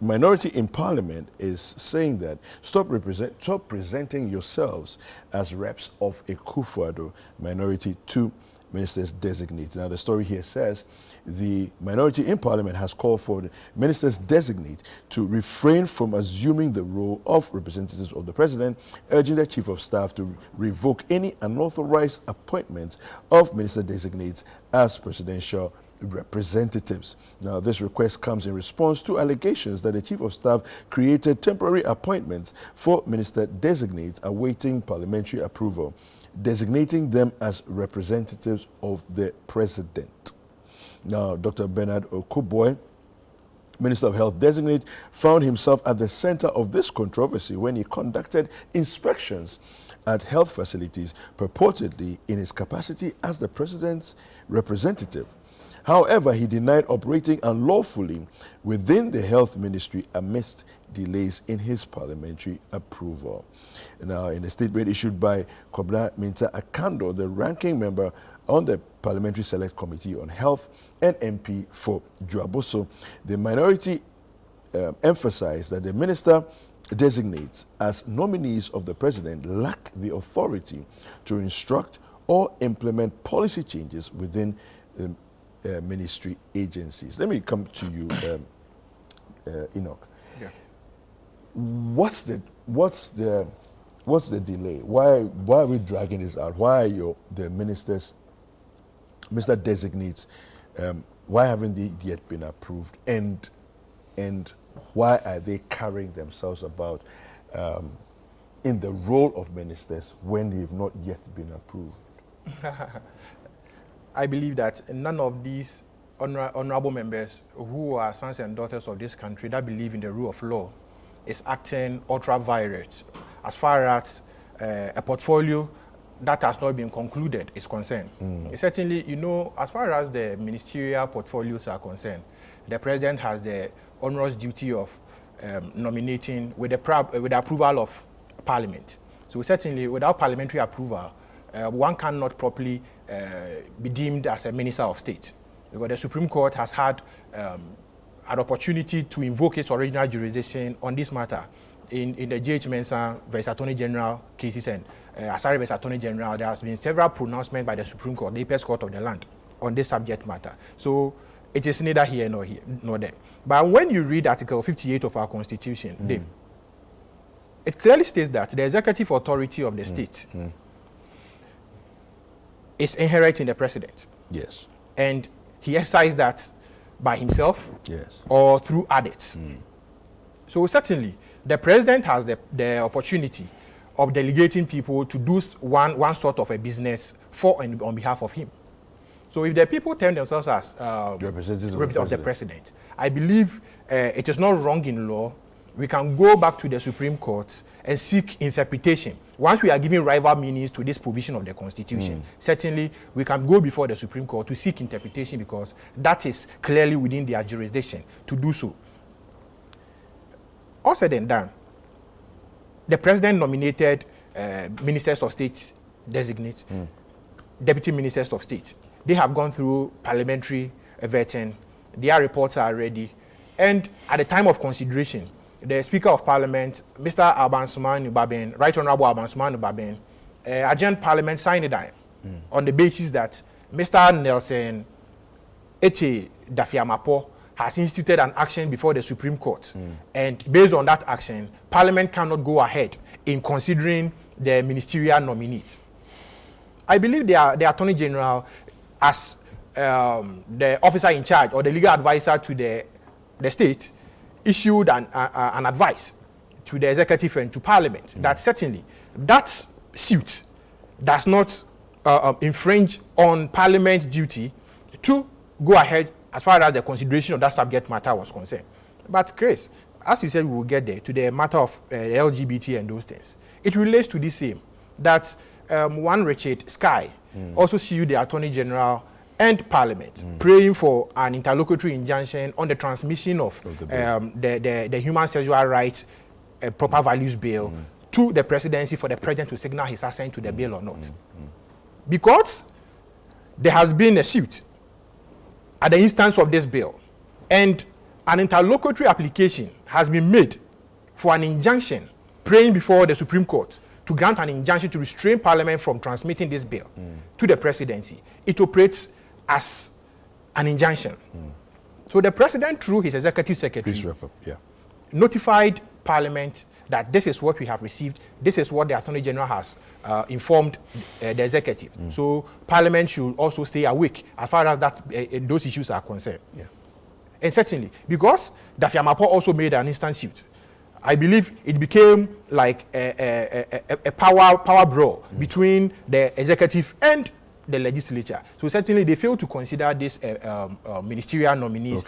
minority in parliament is saying that stop presenting yourselves as reps of Akufo Addo minority to ministers designate. Now the story here says the minority in parliament has called for the ministers designate to refrain from assuming the role of representatives of the president, urging the chief of staff to revoke any unauthorized appointments of minister designates as presidential representatives. Now, this request comes in response to allegations that the Chief of Staff created temporary appointments for minister designates awaiting parliamentary approval, designating them as representatives of the president. Now, Dr. Bernard Okuboi, Minister of Health designate, found himself at the center of this controversy when he conducted inspections at health facilities, purportedly in his capacity as the president's representative. However, he denied operating unlawfully within the health ministry amidst delays in his parliamentary approval. Now, in a statement issued by Kobna Minta Akando, the ranking member on the Parliamentary Select Committee on Health and MP for Juaboso, the minority emphasized that the minister designates as nominees of the president lack the authority to instruct or implement policy changes within ministry agencies. Let me come to you, Enoch. Yeah. What's the delay? Why are we dragging this out? Why are the ministers, Mr. Designates, why haven't they yet been approved? And why are they carrying themselves about in the role of ministers when they've not yet been approved? I believe that none of these honorable members who are sons and daughters of this country that believe in the rule of law is acting ultra-virate as far as a portfolio that has not been concluded is concerned. Certainly, as far as the ministerial portfolios are concerned, the president has the onerous duty of nominating with the approval of parliament. So certainly, without parliamentary approval, one cannot properly be deemed as a minister of state, because the Supreme Court has had an opportunity to invoke its original jurisdiction on this matter in the J.H. Mensah vs. Attorney General cases and Asari vs. Attorney General. There has been several pronouncements by the Supreme Court, the apex court of the land, on this subject matter. So it is neither here nor there. But when you read Article 58 of our Constitution, Dave, it clearly states that the executive authority of the state is inherent in the president. Yes. And he exercises that by himself, yes, or through adults. So certainly, the president has the opportunity of delegating people to do one sort of a business for and on behalf of him. So if the people term themselves as representatives of the president, I believe it is not wrong in law. We can go back to the Supreme Court and seek interpretation. Once we are giving rival meanings to this provision of the Constitution, certainly we can go before the Supreme Court to seek interpretation, because that is clearly within their jurisdiction to do so. All said and done, the president nominated ministers of state designate, deputy ministers of state. They have gone through parliamentary vetting. Their reports are ready. And at the time of consideration, the Speaker of Parliament, Mr. Abansumanu Baben, Right Honorable Abansumanu Baben, adjourned Parliament signed it on the basis that Mr. Nelson Eche Dafiamapo has instituted an action before the Supreme Court. And based on that action, Parliament cannot go ahead in considering the ministerial nominees. I believe the Attorney General, as the officer in charge or the legal advisor to the state, issued an advice to the executive and to Parliament that certainly that suit does not infringe on Parliament's duty to go ahead as far as the consideration of that subject matter was concerned. But Chris, as you said, we will get there to the matter of LGBT and those things. It relates to the same, that one Richard Sky also sued the Attorney General and Parliament, praying for an interlocutory injunction on the transmission of the Human Sexual Rights Proper Values Bill to the presidency for the president to signal his assent to the bill or not. Because there has been a suit at the instance of this bill, and an interlocutory application has been made for an injunction, praying before the Supreme Court to grant an injunction to restrain Parliament from transmitting this bill to the presidency, it operates as an injunction. So the president, through his executive secretary, notified Parliament that this is what we have received, this is what the Attorney General has informed the executive. So Parliament should also stay awake as far as that those issues are concerned. And certainly, because Daffy Amapo also made an instant suit, I believe it became like a power brawl between the executive and the legislature. So certainly they failed to consider this ministerial nominees,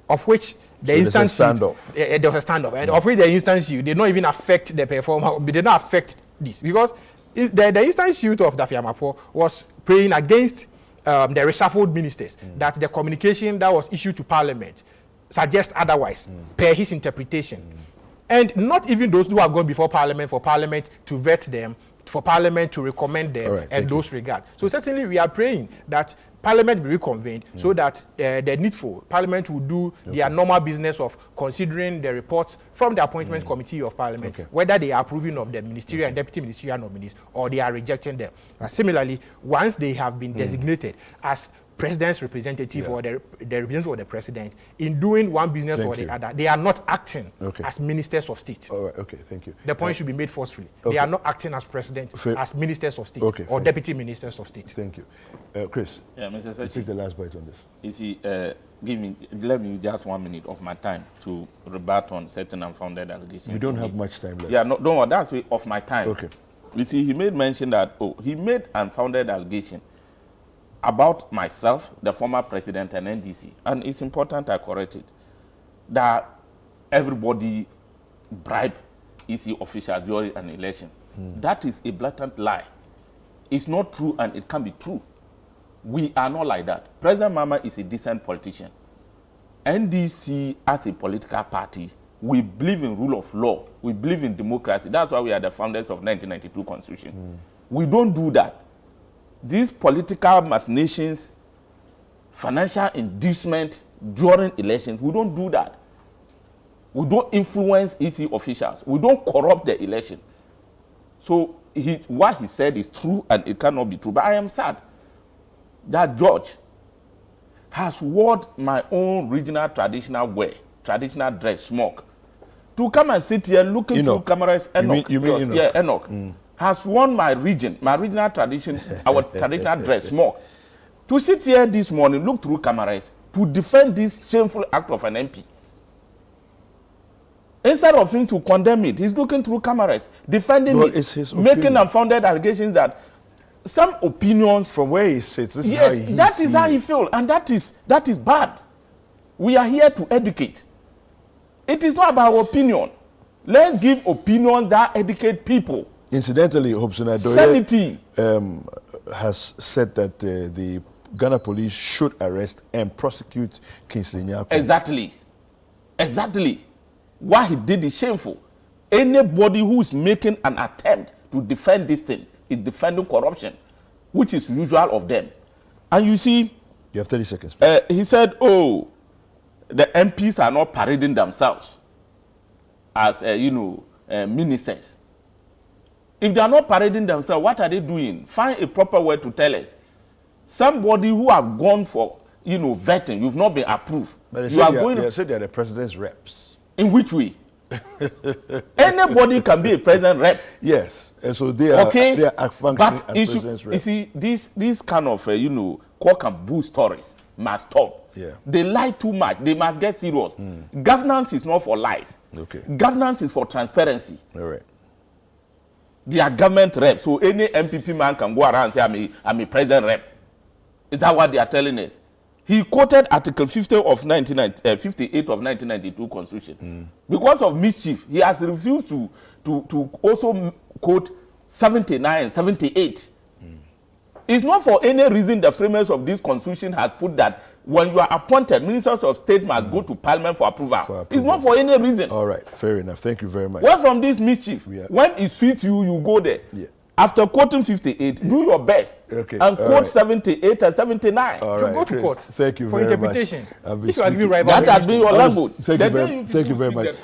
of which the instant standoff. There was a standoff, and of which the instant suit did not even affect the performance. They did not affect this because the instant suit of Daffy Amapo was praying against the reshuffled ministers, that the communication that was issued to Parliament suggests otherwise, per his interpretation. And not even those who have gone before Parliament, for Parliament to vet them, for Parliament to recommend them, and those regard. So certainly we are praying that Parliament be reconvened so that the needful Parliament will do their normal business of considering the reports from the Appointment Committee of Parliament, whether they are approving of the ministerial and deputy ministerial nominees or they are rejecting them. Similarly, once they have been designated as president's representative or the representative of the president in doing one business or the other, they are not acting as ministers of state. All right, thank you. The point should be made forcefully. They are not acting as president, as ministers of state or deputy ministers of state. Thank you. Chris, Mr. Sechi, take the last bite on this. You see, let me just 1 minute of my time to rebut on certain unfounded allegations. We don't have much time left. Yeah, no, don't worry, that's of my time. Okay. You see, he made mention that, he made unfounded allegation about myself, the former president, and NDC. And it's important I correct it, that everybody bribe EC officials during an election. That is a blatant lie. It's not true and it can be true. We are not like that. President Mama is a decent politician. NDC as a political party, we believe in rule of law. We believe in democracy. That's why we are the founders of 1992 Constitution. We don't do that. These political machinations, financial inducement during elections, we don't do that. We don't influence EC officials. We don't corrupt the election. So what he said is true and it cannot be true. But I am sad that George has worn my own regional traditional wear, traditional dress, smock, to come and sit here looking through cameras. Enoch, you mean Enoch? Yeah, Enoch. Has worn my regional tradition, our traditional dress, more. To sit here this morning, look through cameras, to defend this shameful act of an MP. Instead of him to condemn it, he's looking through cameras, defending it, it's his making unfounded allegations that some opinions... From where he sits, this is how he feels, and that is bad. We are here to educate. It is not about opinion. Let's give opinions that educate people. Incidentally, Hobson Addo has said that the Ghana police should arrest and prosecute Kingsley Nyako. Exactly. What he did is shameful. Anybody who is making an attempt to defend this thing is defending corruption, which is usual of them. And you see... You have 30 seconds. He said, the MPs are not parading themselves as, ministers. If they are not parading themselves, what are they doing? Find a proper word to tell us. Somebody who have gone for, vetting, you've not been approved. But they said they are the president's reps. In which way? Anybody can be a president rep. Yes, and so they are functioning as president's reps. You see, this kind of, cock and bull stories must stop. Yeah. They lie too much. They must get serious. Governance is not for lies. Governance is for transparency. All right. They are government reps, so any MPP man can go around and say, I'm a president rep. Is that what they are telling us? He quoted Article 58 of 1992 Constitution. Because of mischief, he has refused to also quote 79 and 78. It's not for any reason the framers of this Constitution has put that when you are appointed, ministers of state must go to Parliament for approval. It's not for any reason. All right, fair enough. Thank you very much. Well, from this mischief, when it suits you, you go there. Yeah. After quoting 58, do your best Okay, and all quote right. 78 and 79. All To right, go to Chris, court thank you for very interpretation. much. I've been If you agree, speaking- rival That has been your That was- language. Thank you The day very much.